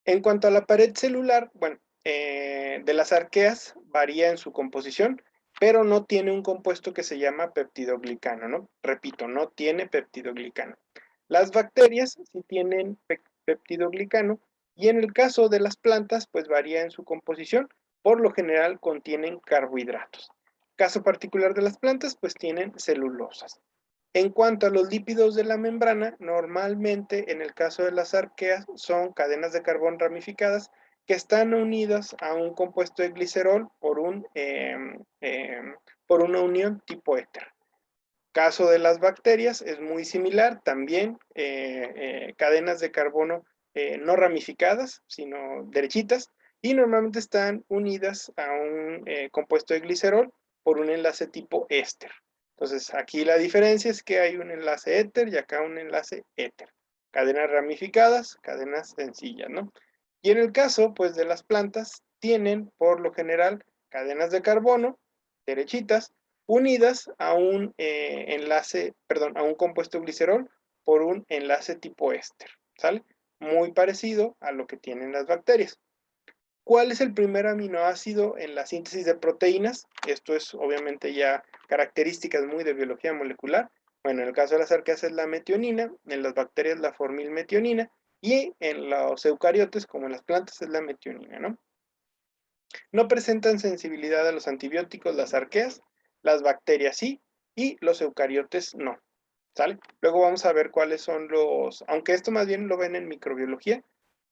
En cuanto a la pared celular, bueno, de las arqueas varía en su composición, pero no tiene un compuesto que se llama peptidoglicano, ¿no? Repito, no tiene peptidoglicano. Las bacterias sí tienen peptidoglicano y en el caso de las plantas, pues varía en su composición. Por lo general contienen carbohidratos. Caso particular de las plantas, pues tienen celulosas. En cuanto a los lípidos de la membrana, normalmente en el caso de las arqueas son cadenas de carbón ramificadas que están unidas a un compuesto de glicerol por una unión tipo éter. Caso de las bacterias es muy similar, también cadenas de carbono no ramificadas, sino derechitas, y normalmente están unidas a un compuesto de glicerol por un enlace tipo éster. Entonces, aquí la diferencia es que hay un enlace éter y acá un enlace éter. Cadenas ramificadas, cadenas sencillas, ¿no? Y en el caso, pues, de las plantas, tienen, por lo general, cadenas de carbono, derechitas, unidas a un a un compuesto glicerol por un enlace tipo éster, ¿sale? Muy parecido a lo que tienen las bacterias. ¿Cuál es el primer aminoácido en la síntesis de proteínas? Esto es obviamente ya características muy de biología molecular. Bueno, en el caso de las arqueas es la metionina, en las bacterias la formilmetionina y en los eucariotes, como en las plantas, es la metionina, ¿no? No presentan sensibilidad a los antibióticos las arqueas, las bacterias sí, y los eucariotes no, ¿sale? Luego vamos a ver cuáles son aunque esto más bien lo ven en microbiología,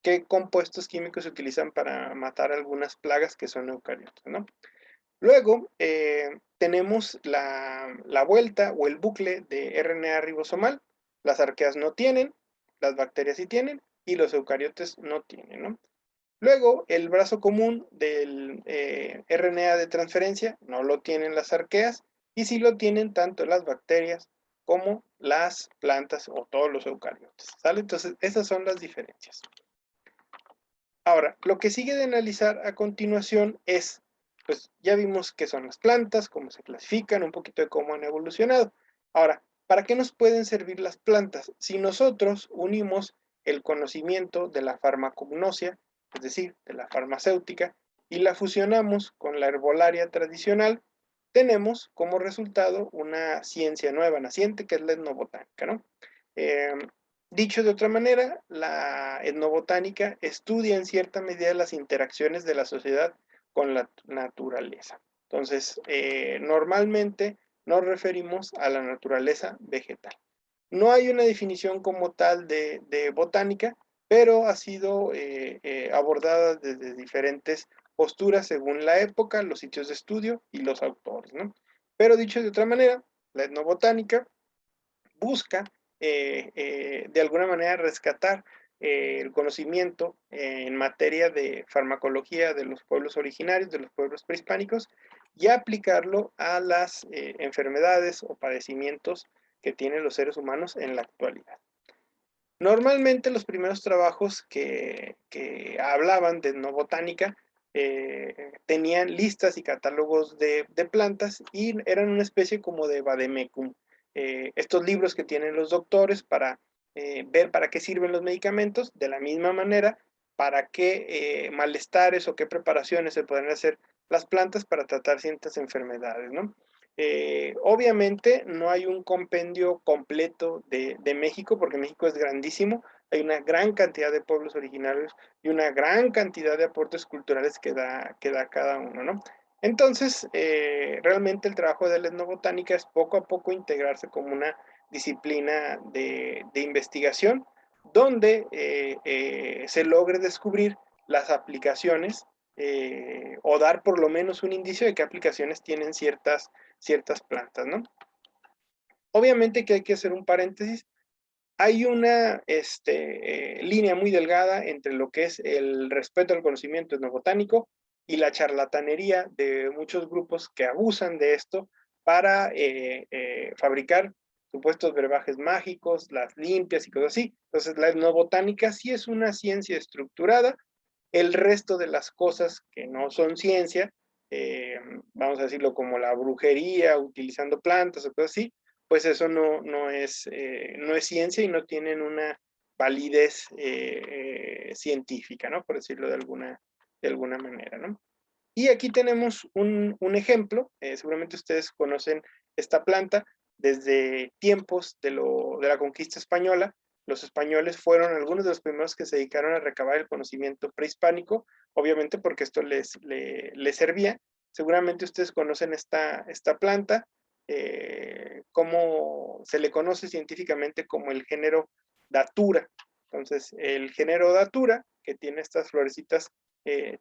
qué compuestos químicos se utilizan para matar algunas plagas que son eucariotas, ¿no? Luego tenemos la vuelta o el bucle de RNA ribosomal. Las arqueas no tienen, las bacterias sí tienen, y los eucariotes no tienen, ¿no? Luego, el brazo común del RNA de transferencia no lo tienen las arqueas y sí lo tienen tanto las bacterias como las plantas o todos los eucariotes, ¿sale? Entonces, esas son las diferencias. Ahora, lo que sigue de analizar a continuación es, pues ya vimos qué son las plantas, cómo se clasifican, un poquito de cómo han evolucionado. Ahora, ¿para qué nos pueden servir las plantas? Si nosotros unimos el conocimiento de la farmacognosia, es decir, de la farmacéutica, y la fusionamos con la herbolaria tradicional, tenemos como resultado una ciencia nueva naciente que es la etnobotánica, ¿no? Eh, Dicho de otra manera, la etnobotánica estudia en cierta medida las interacciones de la sociedad con la naturaleza. Entonces, normalmente nos referimos a la naturaleza vegetal. No hay una definición como tal de botánica, pero ha sido abordada desde diferentes posturas según la época, los sitios de estudio y los autores, ¿no? Pero dicho de otra manera, la etnobotánica busca de alguna manera rescatar el conocimiento en materia de farmacología de los pueblos originarios, de los pueblos prehispánicos, y aplicarlo a las enfermedades o padecimientos que tienen los seres humanos en la actualidad. Normalmente los primeros trabajos que hablaban de etnobotánica tenían listas y catálogos de plantas y eran una especie como de vademecum. Estos libros que tienen los doctores para ver para qué sirven los medicamentos, de la misma manera, para qué malestares o qué preparaciones se pueden hacer las plantas para tratar ciertas enfermedades, ¿no? Obviamente no hay un compendio completo de México, porque México es grandísimo, hay una gran cantidad de pueblos originarios y una gran cantidad de aportes culturales que da cada uno, ¿no? Entonces, realmente el trabajo de la etnobotánica es poco a poco integrarse como una disciplina de investigación, donde se logre descubrir las aplicaciones o dar por lo menos un indicio de qué aplicaciones tienen ciertas plantas, ¿no? Obviamente que hay que hacer un paréntesis. Hay una línea muy delgada entre lo que es el respeto al conocimiento etnobotánico y la charlatanería de muchos grupos que abusan de esto para fabricar supuestos brebajes mágicos, las limpias y cosas así. Entonces, la etnobotánica sí es una ciencia estructurada. El resto de las cosas que no son ciencia, vamos a decirlo como la brujería, utilizando plantas o cosas así, pues eso no es ciencia y no tienen una validez científica, ¿no? Por decirlo de alguna manera, ¿no? Y aquí tenemos un ejemplo, seguramente ustedes conocen esta planta desde tiempos de la conquista española. Los españoles fueron algunos de los primeros que se dedicaron a recabar el conocimiento prehispánico, obviamente porque esto les servía. Seguramente ustedes conocen esta planta, como se le conoce científicamente como el género Datura. Entonces, el género Datura, que tiene estas florecitas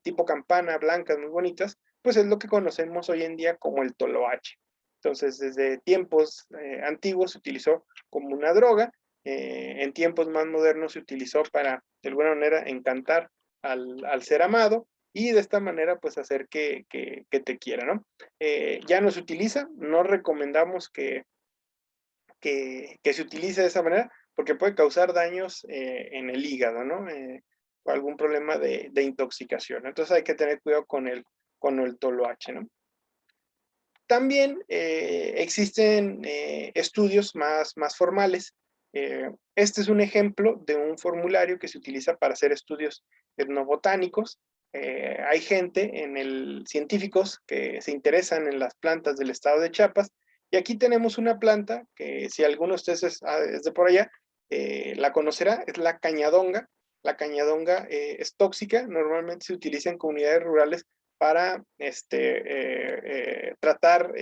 tipo campana, blancas, muy bonitas, pues es lo que conocemos hoy en día como el toloache. Entonces, desde tiempos antiguos se utilizó como una droga, en tiempos más modernos se utilizó para, de alguna manera, encantar al ser amado, y de esta manera, pues, hacer que te quiera, ¿no? Ya no se utiliza, no recomendamos que se utilice de esa manera, porque puede causar daños en el hígado, ¿no? O algún problema de intoxicación. Entonces hay que tener cuidado con el toloache, ¿no? También existen estudios más formales. Este es un ejemplo de un formulario que se utiliza para hacer estudios etnobotánicos. Hay gente científicos que se interesan en las plantas del estado de Chiapas, y aquí tenemos una planta que, si alguno de ustedes es de por allá, la conocerá, es la cañadonga. La cañadonga es tóxica, normalmente se utiliza en comunidades rurales para tratar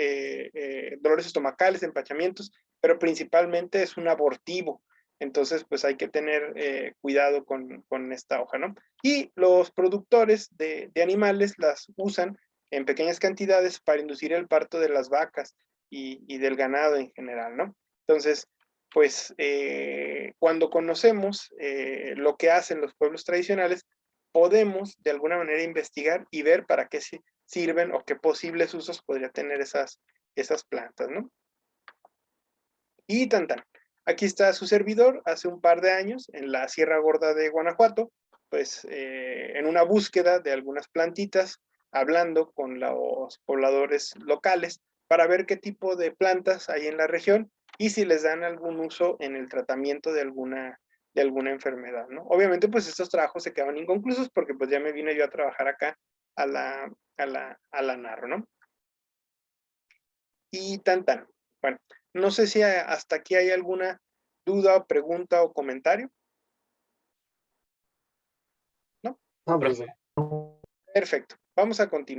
dolores estomacales, empachamientos, pero principalmente es un abortivo. Entonces, pues hay que tener cuidado con esta hoja, ¿no? Y los productores de animales las usan en pequeñas cantidades para inducir el parto de las vacas y del ganado en general, ¿no? Entonces, pues cuando conocemos lo que hacen los pueblos tradicionales, podemos de alguna manera investigar y ver para qué sirven o qué posibles usos podría tener esas plantas, ¿no? Y tan tan. Aquí está su servidor hace un par de años en la Sierra Gorda de Guanajuato, pues en una búsqueda de algunas plantitas, hablando con los pobladores locales para ver qué tipo de plantas hay en la región y si les dan algún uso en el tratamiento de alguna enfermedad, ¿no? Obviamente, pues estos trabajos se quedaban inconclusos porque pues ya me vine yo a trabajar acá a la Narro, ¿no? Y tan tan. Bueno, no sé si hasta aquí hay alguna duda, pregunta o comentario, ¿no? No, profe. Perfecto. Vamos a continuar.